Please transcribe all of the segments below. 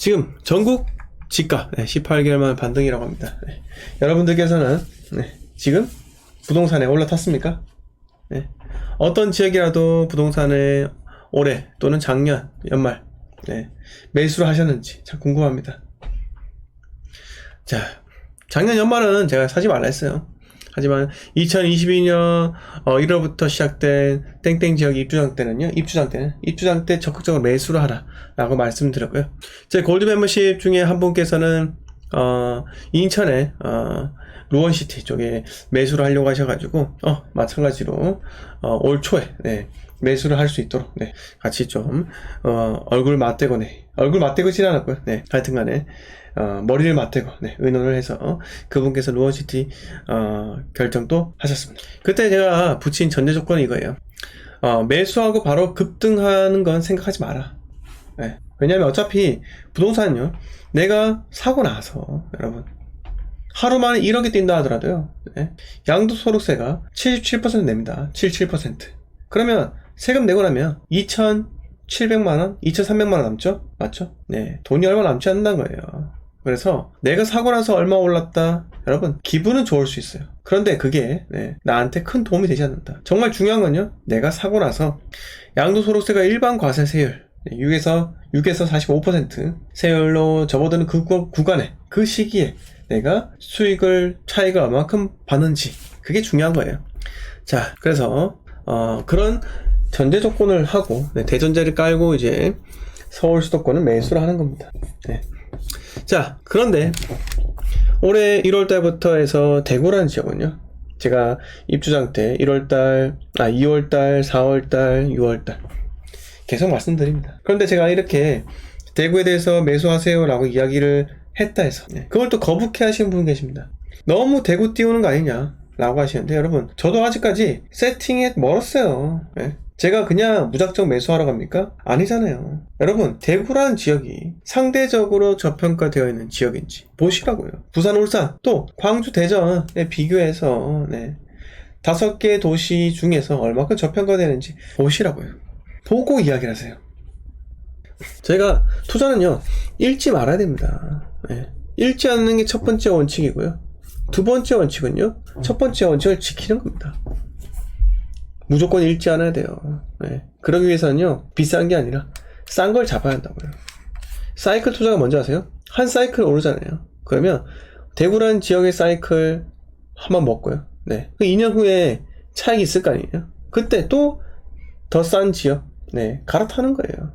지금 전국 집값 18개월만 반등이라고 합니다. 여러분들께서는 지금 부동산에 올라탔습니까? 어떤 지역이라도 부동산에 올해 또는 작년 연말 매수를 하셨는지 참 궁금합니다. 자, 작년 연말은 제가 사지 말라 했어요. 하지만 2022년 1월부터 시작된 땡땡 지역 입주장 때 적극적으로 매수를 하라 라고 말씀드렸고요. 제 골드 멤버십 중에 한 분께서는 인천에 루원시티 쪽에 매수를 하려고 하셔가지고 마찬가지로 올 초에 매수를 할 수 있도록 같이 좀 얼굴 맞대고진 않았고요. 하여튼간에 머리를 맞대고 의논을 해서 그분께서 루원시티 결정도 하셨습니다. 그때 제가 붙인 전제 조건이 이거예요. 매수하고 바로 급등하는 건 생각하지 마라. 왜냐면 어차피 부동산은요, 내가 사고 나서 여러분 하루 만에 1억이 뛴다 하더라도요, 양도소득세가 77% 냅니다. 77%. 그러면 세금 내고 나면 2,700만원, 2,300만원 남죠? 맞죠? 돈이 얼마 남지 않는다는 거예요. 그래서 내가 사고 나서 얼마 올랐다, 여러분 기분은 좋을 수 있어요. 그런데 그게 나한테 큰 도움이 되지 않는다. 정말 중요한 건요, 내가 사고 나서 양도소득세가 일반 과세세율 6에서 45% 세율로 접어드는 그 구간에, 그 시기에 내가 차익을 얼마큼 받는지, 그게 중요한 거예요. 자, 그래서 그런 전제 조건을 하고 대전제를 깔고 이제 서울 수도권은 매수를 하는 겁니다. 자, 그런데 올해 1월달부터 해서 대구라는 지역은요, 제가 입주장 때 2월달, 4월달, 6월달 계속 말씀드립니다. 그런데 제가 이렇게 대구에 대해서 매수하세요 라고 이야기를 했다 해서 그걸 또 거북해 하시는 분 계십니다. 너무 대구 띄우는 거 아니냐 라고 하시는데, 여러분 저도 아직까지 세팅에 멀었어요. 제가 그냥 무작정 매수하러 갑니까? 아니잖아요. 여러분, 대구라는 지역이 상대적으로 저평가되어 있는 지역인지 보시라고요. 부산, 울산, 또 광주, 대전에 비교해서 5개 도시 중에서 얼마큼 저평가되는지 보시라고요. 보고 이야기를 하세요. 제가 투자는요, 읽지 말아야 됩니다. 읽지 않는 게 첫 번째 원칙이고요. 두 번째 원칙은요, 첫 번째 원칙을 지키는 겁니다. 무조건 읽지 않아야 돼요. 그러기 위해서는요, 비싼 게 아니라 싼 걸 잡아야 한다고요. 사이클 투자가 뭔지 아세요? 한 사이클 오르잖아요. 그러면 대구라는 지역의 사이클 한번 먹고요. 그 2년 후에 차익이 있을 거 아니에요? 그때 또 더 싼 지역 갈아타는 거예요.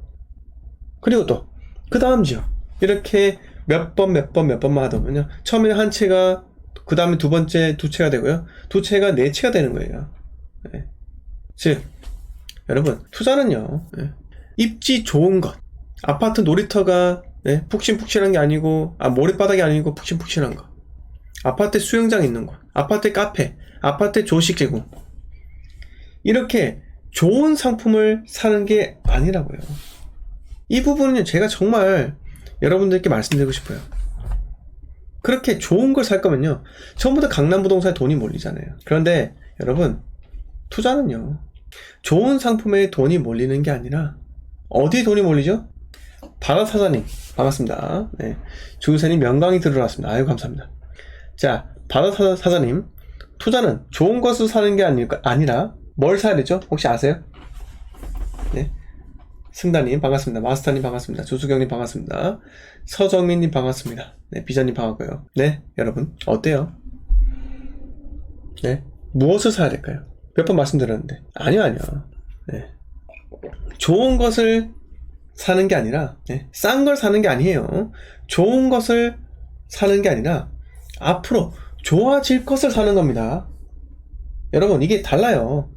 그리고 또 그 다음 지역, 이렇게 몇 번만 하다 보면요, 처음에 한 채가, 그 다음에 두 번째 두 채가 되고요, 두 채가 네 채가 되는 거예요. 즉 여러분, 투자는요, 입지 좋은 것, 아파트 놀이터가 푹신푹신한 게 아니고, 모래바닥이 아니고 푹신푹신한 거, 아파트 수영장 있는 곳, 아파트 카페, 아파트 조식 제공, 이렇게 좋은 상품을 사는 게 아니라고요. 이 부분은 제가 정말 여러분들께 말씀드리고 싶어요. 그렇게 좋은 걸 살 거면요, 전부 다 강남 부동산에 돈이 몰리잖아요. 그런데 여러분, 투자는요, 좋은 상품에 돈이 몰리는 게 아니라 어디에 돈이 몰리죠? 바다사자님 반갑습니다. 주유사님 명강이 들어왔습니다. 아유, 감사합니다. 자, 바다사자님, 투자는 좋은 것을 사는 게 아니라 뭘 사야 되죠? 혹시 아세요? 승다님 반갑습니다. 마스터님 반갑습니다. 조수경님 반갑습니다. 서정민님 반갑습니다. 비자님 반갑고요. 여러분 어때요? 무엇을 사야 될까요? 몇 번 말씀드렸는데, 아니요. 좋은 것을 사는 게 아니라, 싼 걸 사는 게 아니에요. 좋은 것을 사는 게 아니라 앞으로 좋아질 것을 사는 겁니다. 여러분, 이게 달라요.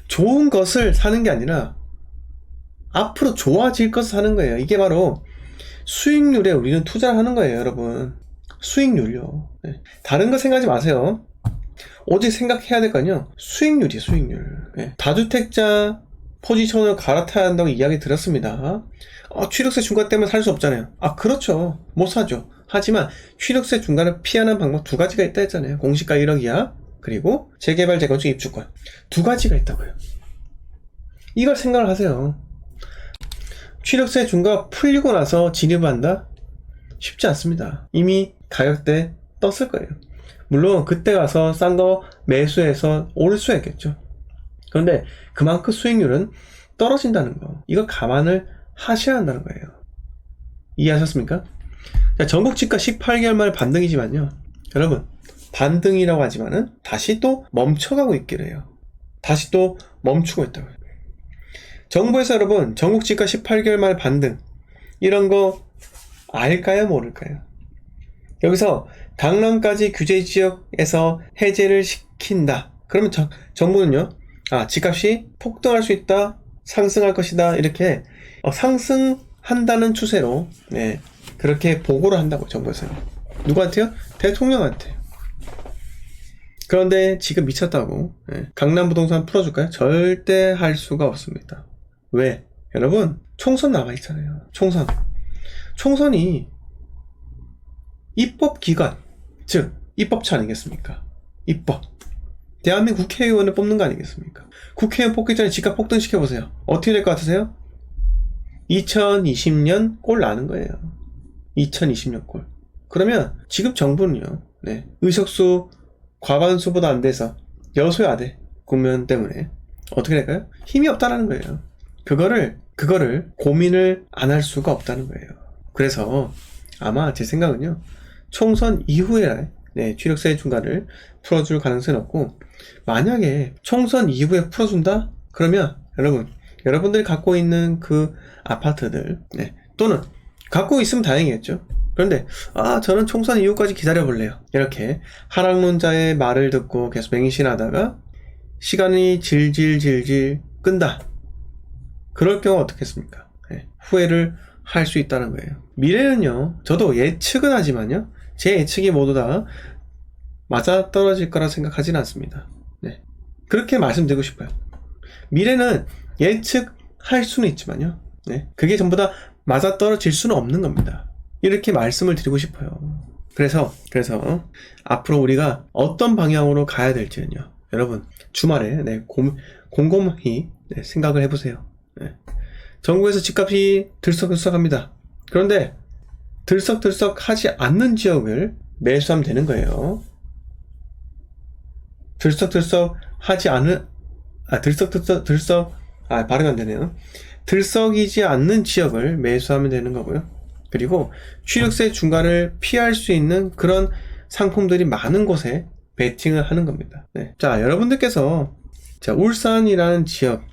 좋은 것을 사는 게 아니라 앞으로 좋아질 것을 사는 거예요. 이게 바로 수익률에 우리는 투자를 하는 거예요, 여러분. 수익률요. 다른 거 생각하지 마세요. 오직 생각해야 될 거는요, 수익률이에요, 수익률. 다주택자 포지션을 갈아타야 한다고 이야기 드렸습니다. 취득세 중과 때문에 살 수 없잖아요. 그렇죠. 못 사죠. 하지만 취득세 중과를 피하는 방법 두 가지가 있다 했잖아요. 공시가 1억 이하, 그리고 재개발 재건축 입주권, 두 가지가 있다고요. 이걸 생각을 하세요. 취득세 중과 풀리고 나서 진입을 한다? 쉽지 않습니다. 이미 가격대 떴을 거예요. 물론 그때 가서 싼 거 매수해서 오를 수 있겠죠. 그런데 그만큼 수익률은 떨어진다는 거, 이거 감안을 하셔야 한다는 거예요. 이해하셨습니까? 자, 전국지가 18개월 만에 반등이지만요, 여러분, 반등이라고 하지만은 다시 또 멈춰가고 있기로 해요. 다시 또 멈추고 있다고요. 정부에서 여러분 전국지가 18개월 만에 반등, 이런 거 알까요, 모를까요? 여기서 강남까지 규제지역에서 해제를 시킨다. 그러면 정부는요, 집값이 폭등할 수 있다, 상승할 것이다, 이렇게 상승한다는 추세로 그렇게 보고를 한다고, 정부에서는. 누구한테요? 대통령한테. 그런데 지금 미쳤다고 강남 부동산 풀어줄까요? 절대 할 수가 없습니다. 왜? 여러분, 총선 남아있잖아요. 총선이 입법기관, 즉 입법처 아니겠습니까? 입법. 대한민국 국회의원을 뽑는 거 아니겠습니까? 국회의원 뽑기 전에 집값 폭등시켜보세요. 어떻게 될 것 같으세요? 2020년 꼴 나는 거예요. 2020년 꼴. 그러면 지금 정부는요, 의석수 과반수보다 안 돼서 여소야대 국면 때문에 어떻게 될까요? 힘이 없다라는 거예요. 그거를 고민을 안 할 수가 없다는 거예요. 그래서 아마 제 생각은요, 총선 이후에 취득세 중과를 풀어줄 가능성이 없고, 만약에 총선 이후에 풀어준다? 그러면 여러분들이 갖고 있는 그 아파트들, 또는 갖고 있으면 다행이겠죠. 그런데 저는 총선 이후까지 기다려볼래요, 이렇게 하락론자의 말을 듣고 계속 맹신하다가 시간이 질질 끈다. 그럴 경우 어떻겠습니까? 후회를 할 수 있다는 거예요. 미래는요, 저도 예측은 하지만요, 제 예측이 모두 다 맞아떨어질 거라 생각하지는 않습니다. 그렇게 말씀드리고 싶어요. 미래는 예측할 수는 있지만요, 그게 전부 다 맞아떨어질 수는 없는 겁니다. 이렇게 말씀을 드리고 싶어요. 그래서 앞으로 우리가 어떤 방향으로 가야 될지는요, 여러분 주말에 곰곰이 생각을 해보세요. 전국에서 집값이 들썩들썩합니다. 그런데 들썩들썩 하지 않는 지역을 매수하면 되는 거예요. 발음이 안 되네요. 들썩이지 않는 지역을 매수하면 되는 거고요. 그리고 취득세 중과를 피할 수 있는 그런 상품들이 많은 곳에 베팅을 하는 겁니다. 자, 여러분들께서 울산이라는 지역,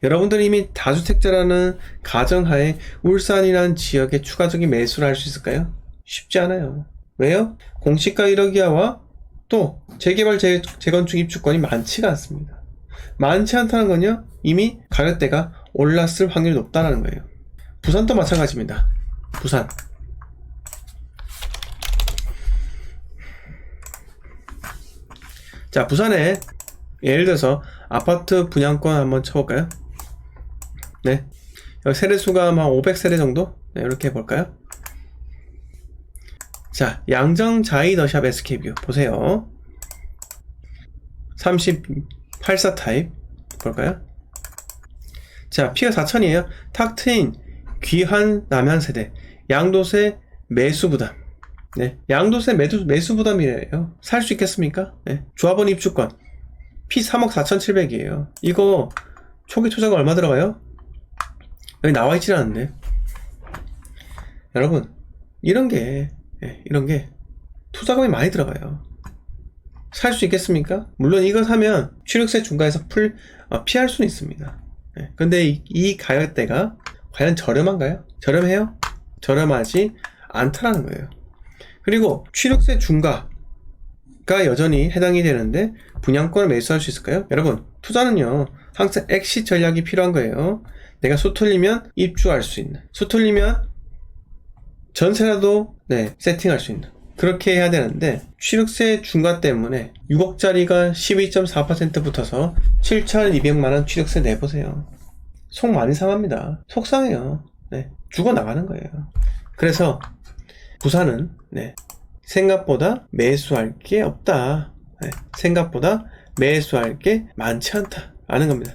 여러분들이 이미 다주택자라는 가정하에 울산이라는 지역에 추가적인 매수를 할 수 있을까요? 쉽지 않아요. 왜요? 공시가 1억 이하와 또 재개발 재건축 입주권이 많지가 않습니다. 많지 않다는 건요, 이미 가격대가 올랐을 확률이 높다는 거예요. 부산도 마찬가지입니다. 부산. 자, 부산에 예를 들어서 아파트 분양권 한번 쳐볼까요? 여기 세대수가 한 500세대 정도? 이렇게 해볼까요? 자, 양정 자이더샵 SK뷰 보세요. 38사 타입 볼까요? 자, 피가 4천이에요. 탁 트인 귀한 남향세대, 양도세 매수부담. 양도세 매수부담이에요. 살 수 있겠습니까? 조합원 입주권 피 3억 4,700이에요. 이거 초기 투자가 얼마 들어가요? 여기 나와있질 않은데. 여러분, 이런 게 투자금이 많이 들어가요. 살 수 있겠습니까? 물론 이거 사면 취득세 중과에서 피할 수는 있습니다. 근데 이 가격대가 과연 저렴한가요? 저렴해요? 저렴하지 않다라는 거예요. 그리고 취득세 중과가 여전히 해당이 되는데 분양권을 매수할 수 있을까요? 여러분, 투자는요, 항상 엑시 전략이 필요한 거예요. 내가 수틀리면 입주할 수 있는, 수틀리면 전세라도 세팅할 수 있는, 그렇게 해야 되는데, 취득세 중과 때문에 6억짜리가 12.4% 붙어서 7,200만원 취득세 내보세요. 속 많이 상합니다. 속상해요. 죽어나가는 거예요. 그래서 부산은 생각보다 매수할 게 없다. 생각보다 매수할 게 많지 않다. 아는 겁니다.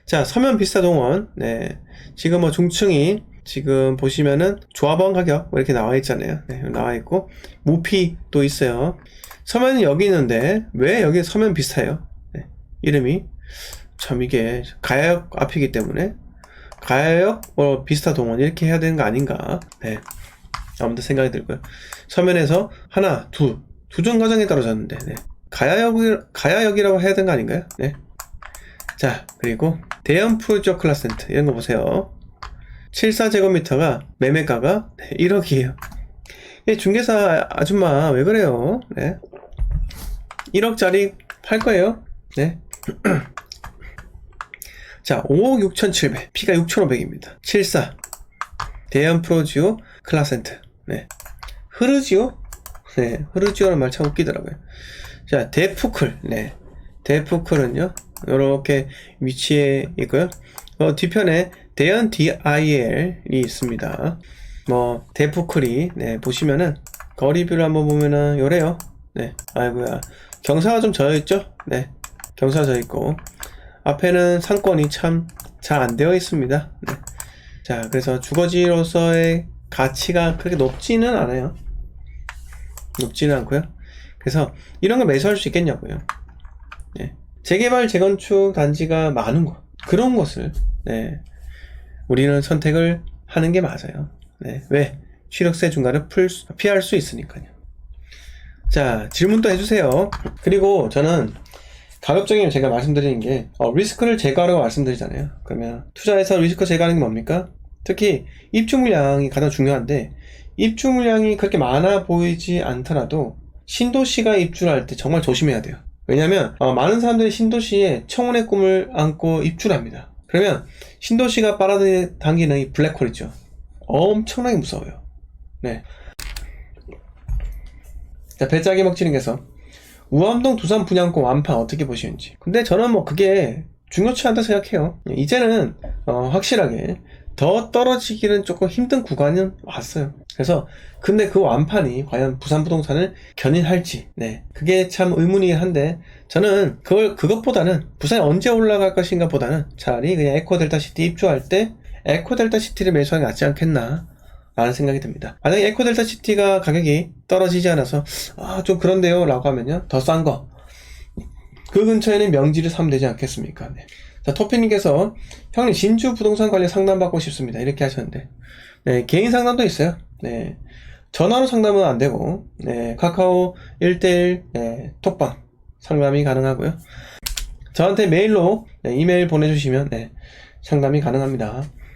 자, 서면 비싸동원. 지금 중층이 지금 보시면은 조합원 가격 뭐 이렇게 나와 있잖아요. 네, 나와 있고 무피도 있어요. 서면은 여기 있는데 왜 여기 서면 비슷해요? 네, 이름이 참 이게 가야역 앞이기 때문에 가야역 뭐 비스타 동원 이렇게 해야 되는 거 아닌가? 네, 아무튼 생각이 들고요. 서면에서 하나, 두 정거장이 떨어졌는데 네. 가야역이라고 해야 되는 거 아닌가요? 네. 자, 그리고 대형 프로듀어 클라센트 이런 거 보세요. 74제곱미터가 매매가가 1억이에요. 중개사 아줌마 왜 그래요? 네. 1억짜리 팔 거예요. 네. 자, 5억 6,700, P가 6,500입니다. 74 대형 프로듀어 클라센트. 네. 흐르지오? 네, 흐르지오라는 말 참 웃기더라고요. 자, 데프클. 네. 데프클은요, 이렇게 위치에 있고요. 뒤편에 대연 DIL이 있습니다. 뭐, 데프클이, 네, 보시면은, 거리뷰를 한번 보면은, 요래요. 네. 아이고야. 경사가 좀 져있죠? 네. 경사가 져있고, 앞에는 상권이 참 잘 안 되어 있습니다. 네. 자, 그래서 주거지로서의 가치가 그렇게 높지는 않아요. 높지는 않고요. 그래서 이런 거 매수할 수 있겠냐고요. 네. 재개발, 재건축 단지가 많은 곳, 그런 곳을 네. 우리는 선택을 하는 게 맞아요. 네. 왜? 취득세 중과를 피할 수 있으니까요. 자, 질문도 해주세요. 그리고 저는 가급적이면 제가 말씀드리는 게 리스크를 제거하라고 말씀드리잖아요. 그러면 투자해서 리스크 제거하는 게 뭡니까? 특히 입주 물량이 가장 중요한데 입주 물량이 그렇게 많아 보이지 않더라도 신도시가 입주를 할 때 정말 조심해야 돼요. 왜냐면 많은 사람들이 신도시에 청운의 꿈을 안고 입주를 합니다. 그러면 신도시가 빨아당기는 이 블랙홀이죠. 엄청나게 무서워요. 네. 자, 배짜기 먹지님께서 우암동 두산 분양권 완판 어떻게 보시는지. 근데 저는 뭐 그게 중요치 않다 생각해요. 이제는 확실하게 더 떨어지기는 조금 힘든 구간은 왔어요. 그래서 근데 그 완판이 과연 부산 부동산을 견인할지, 네, 그게 참 의문이긴 한데 저는 그것보다는 부산이 언제 올라갈 것인가 보다는 차라리 그냥 에코델타시티 입주할 때 에코델타시티를 매수하는 게 낫지 않겠나 라는 생각이 듭니다. 만약에 에코델타시티가 가격이 떨어지지 않아서 좀 그런데요 라고 하면요, 더 싼 거 그 근처에는 명지를 사면 되지 않겠습니까? 네. 자, 토피님께서 형님 진주 부동산 관련 상담받고 싶습니다 이렇게 하셨는데, 네, 개인 상담도 있어요. 네, 전화로 상담은 안 되고, 네, 카카오 1대1 네, 톡방 상담이 가능하고요. 저한테 메일로 네, 이메일 보내주시면 네, 상담이 가능합니다.